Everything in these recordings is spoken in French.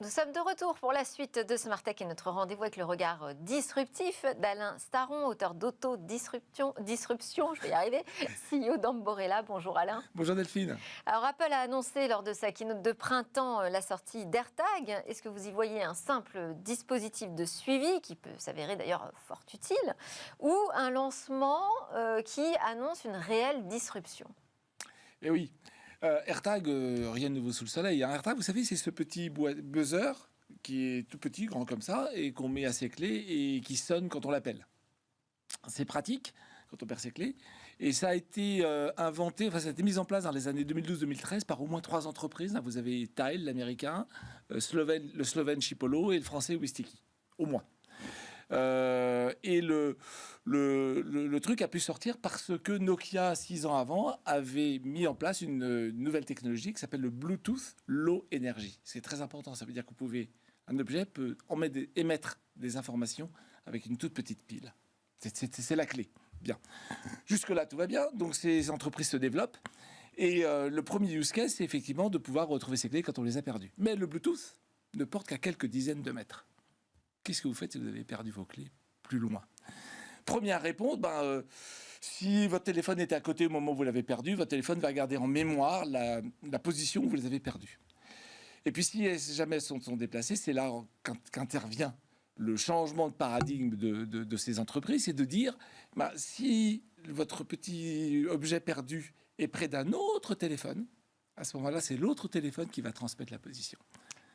Nous sommes de retour pour la suite de Smart Tech et notre rendez-vous avec le regard disruptif d'Alain Staron, auteur d'Auto-Disruption, je vais y arriver, CEO d'Amborella. Bonjour Alain. Bonjour Delphine. Alors Apple a annoncé lors de sa keynote de printemps la sortie d'AirTag. Est-ce que vous y voyez un simple dispositif de suivi qui peut s'avérer d'ailleurs fort utile ou un lancement qui annonce une réelle disruption? Eh oui. AirTag, rien de nouveau sous le soleil. Un AirTag, vous savez, c'est ce petit buzzer qui est tout petit, grand comme ça, et qu'on met à ses clés et qui sonne quand on l'appelle. C'est pratique quand on perd ses clés. Et ça a été inventé, ça a été mis en place dans les années 2012-2013 par au moins 3 entreprises. Là, vous avez Tile, l'américain, le slovène Chipolo et le français Wistiki. Au moins. Et le truc a pu sortir parce que Nokia, 6 ans avant, avait mis en place une nouvelle technologie qui s'appelle le Bluetooth Low Energy. C'est très important, ça veut dire que un objet peut émettre des informations avec une toute petite pile. C'est la clé. Bien. Jusque-là, tout va bien. Donc, ces entreprises se développent. Et le premier use case, c'est effectivement de pouvoir retrouver ses clés quand on les a perdues. Mais le Bluetooth ne porte qu'à quelques dizaines de mètres. Qu'est-ce que vous faites si vous avez perdu vos clés plus loin? Première réponse, si votre téléphone était à côté au moment où vous l'avez perdu, votre téléphone va garder en mémoire la position où vous les avez perdues. Et puis si jamais elles sont déplacées, c'est là qu'intervient le changement de paradigme de ces entreprises, c'est de dire, si votre petit objet perdu est près d'un autre téléphone, à ce moment-là, c'est l'autre téléphone qui va transmettre la position.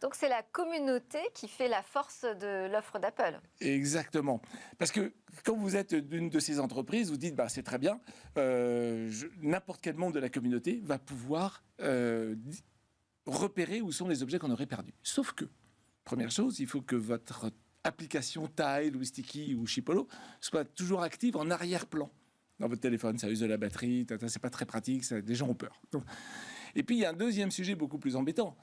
Donc c'est la communauté qui fait la force de l'offre d'Apple. Exactement. Parce que quand vous êtes d'une de ces entreprises, vous dites, c'est très bien, n'importe quel membre de la communauté va pouvoir repérer où sont les objets qu'on aurait perdus. Sauf que, première chose, il faut que votre application Tile, Wistiki ou Chipolo soit toujours active en arrière-plan dans votre téléphone. Ça use de la batterie, c'est pas très pratique, les gens ont peur. Donc, et puis il y a un deuxième sujet beaucoup plus embêtant.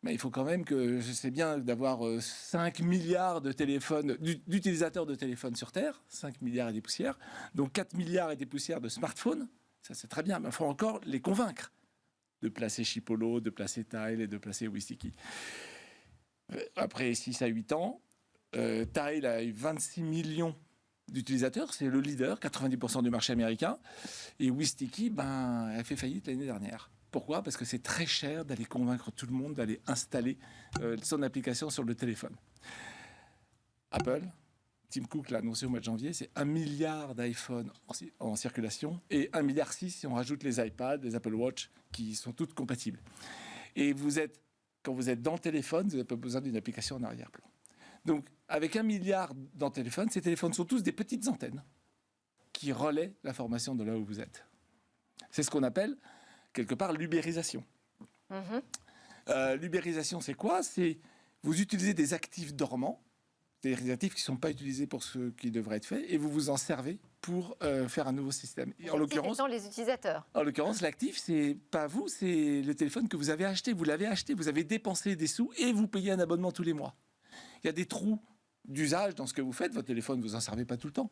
Mais il faut quand même que, c'est bien d'avoir 5 milliards de téléphones, d'utilisateurs de téléphones sur Terre, 5 milliards et des poussières, donc 4 milliards et des poussières de smartphones, ça c'est très bien, mais il faut encore les convaincre de placer Chipolo, de placer Tile et de placer Wistiki. Après 6 à 8 ans, Tile a eu 26 millions d'utilisateurs, c'est le leader, 90% du marché américain, et Wistiki, elle fait faillite l'année dernière. Pourquoi? Parce que c'est très cher d'aller convaincre tout le monde d'aller installer son application sur le téléphone. Apple, Tim Cook l'a annoncé au mois de janvier, c'est 1 milliard d'iPhone en circulation et 1,6 milliard si on rajoute les iPads, les Apple Watch, qui sont toutes compatibles. Et quand vous êtes dans le téléphone, vous n'avez pas besoin d'une application en arrière-plan. Donc, avec 1 milliard dans le téléphone, ces téléphones sont tous des petites antennes qui relaient l'information de là où vous êtes. C'est ce qu'on appelle quelque part l'ubérisation. L'ubérisation, c'est quoi? C'est vous utilisez des actifs dormants, des actifs qui ne sont pas utilisés pour ce qui devrait être fait, et vous vous en servez pour faire un nouveau système. Et en l'occurrence, les utilisateurs. En l'occurrence, l'actif, c'est pas vous, c'est le téléphone que vous avez acheté. Vous l'avez acheté, vous avez dépensé des sous et vous payez un abonnement tous les mois. Il y a des trous d'usage dans ce que vous faites. Votre téléphone, vous en servez pas tout le temps.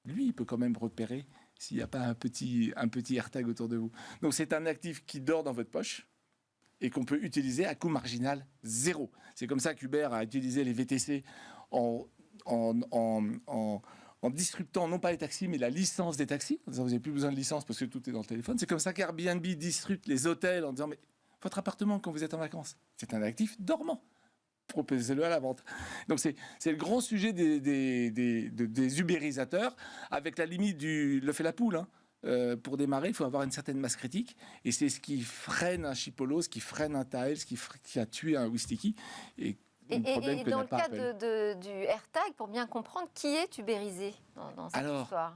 Lui, il peut quand même repérer s'il n'y a pas un petit AirTag autour de vous. Donc, c'est un actif qui dort dans votre poche et qu'on peut utiliser à coût marginal zéro. C'est comme ça qu'Uber a utilisé les VTC en disruptant non pas les taxis, mais la licence des taxis. Vous n'avez plus besoin de licence parce que tout est dans le téléphone. C'est comme ça qu'Airbnb disrupte les hôtels en disant, mais votre appartement quand vous êtes en vacances, c'est un actif dormant. Proposez-le à la vente. Donc c'est le grand sujet des ubérisateurs, avec la limite du le fait la poule. Pour démarrer, il faut avoir une certaine masse critique, et c'est ce qui freine un Chipolo, ce qui freine un Tile, ce qui a tué un Wistiki. Et dans le cas du AirTag, pour bien comprendre, qui est ubérisé dans cette histoire?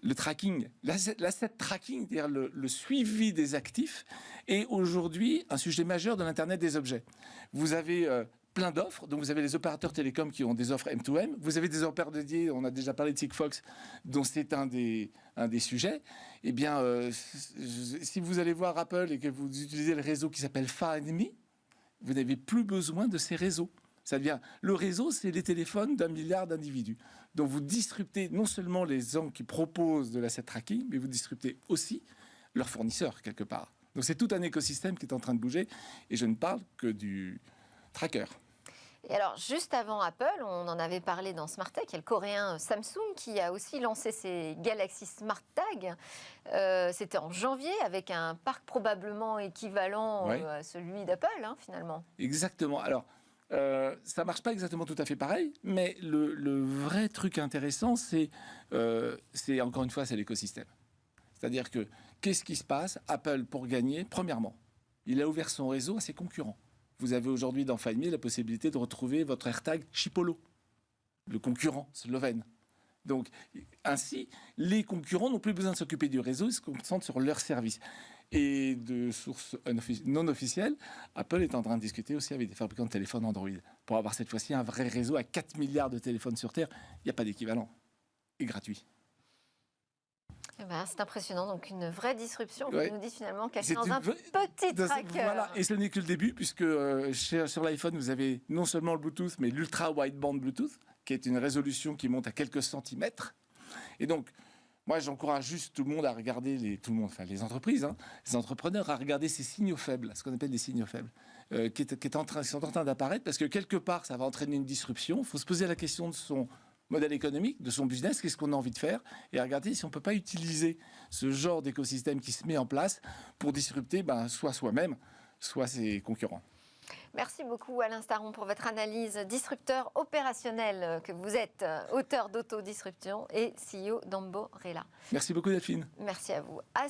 Le tracking, l'asset tracking, c'est-à-dire le suivi des actifs, est aujourd'hui un sujet majeur de l'Internet des objets. Vous avez plein d'offres, donc vous avez les opérateurs télécoms qui ont des offres M2M, vous avez des opérateurs dédiés, on a déjà parlé de Sigfox, dont c'est un des sujets. Eh bien, si vous allez voir Apple et que vous utilisez le réseau qui s'appelle Find Me, vous n'avez plus besoin de ces réseaux. C'est-à-dire, le réseau, c'est les téléphones d'1 milliard d'individus. Donc, vous disruptez non seulement les gens qui proposent de l'asset tracking, mais vous disruptez aussi leurs fournisseurs, quelque part. Donc, c'est tout un écosystème qui est en train de bouger. Et je ne parle que du tracker. Et alors, juste avant Apple, on en avait parlé dans Smart Tech, il y a le coréen Samsung qui a aussi lancé ses Galaxy Smart Tag. C'était en janvier, avec un parc probablement équivalent Ouais. à celui d'Apple, finalement. Exactement. Alors, ça marche pas exactement tout à fait pareil, mais le vrai truc intéressant, c'est encore une fois, c'est l'écosystème. C'est-à-dire que, qu'est-ce qui se passe? Apple, pour gagner, premièrement, il a ouvert son réseau à ses concurrents. Vous avez aujourd'hui dans Find Me la possibilité de retrouver votre AirTag Chipolo, le concurrent slovène. Donc, ainsi, les concurrents n'ont plus besoin de s'occuper du réseau, ils se concentrent sur leur service. Et de sources non officielles, Apple est en train de discuter aussi avec des fabricants de téléphones Android pour avoir cette fois-ci un vrai réseau à 4 milliards de téléphones sur Terre. Il n'y a pas d'équivalent. Et gratuit. Eh ben, c'est impressionnant, donc une vraie disruption, Ouais. vous nous dites finalement, cachée C'est dans une un petit tracker. Voilà, et ce n'est que le début, puisque sur l'iPhone, vous avez non seulement le Bluetooth, mais l'ultra wideband Bluetooth, qui est une résolution qui monte à quelques centimètres. Et donc, moi, j'encourage juste tout le monde à regarder, les entreprises, les entrepreneurs, à regarder ces signaux faibles, ce qu'on appelle des signaux faibles, qui sont en train d'apparaître, parce que quelque part, ça va entraîner une disruption. Il faut se poser la question de son modèle économique, de son business, qu'est-ce qu'on a envie de faire, et regarder si on ne peut pas utiliser ce genre d'écosystème qui se met en place pour disrupter soit soi-même, soit ses concurrents. Merci beaucoup Alain Staron pour votre analyse disrupteur opérationnel que vous êtes, auteur d'Autodisruption et CEO d'Amborella. Merci beaucoup Delphine. Merci à vous. À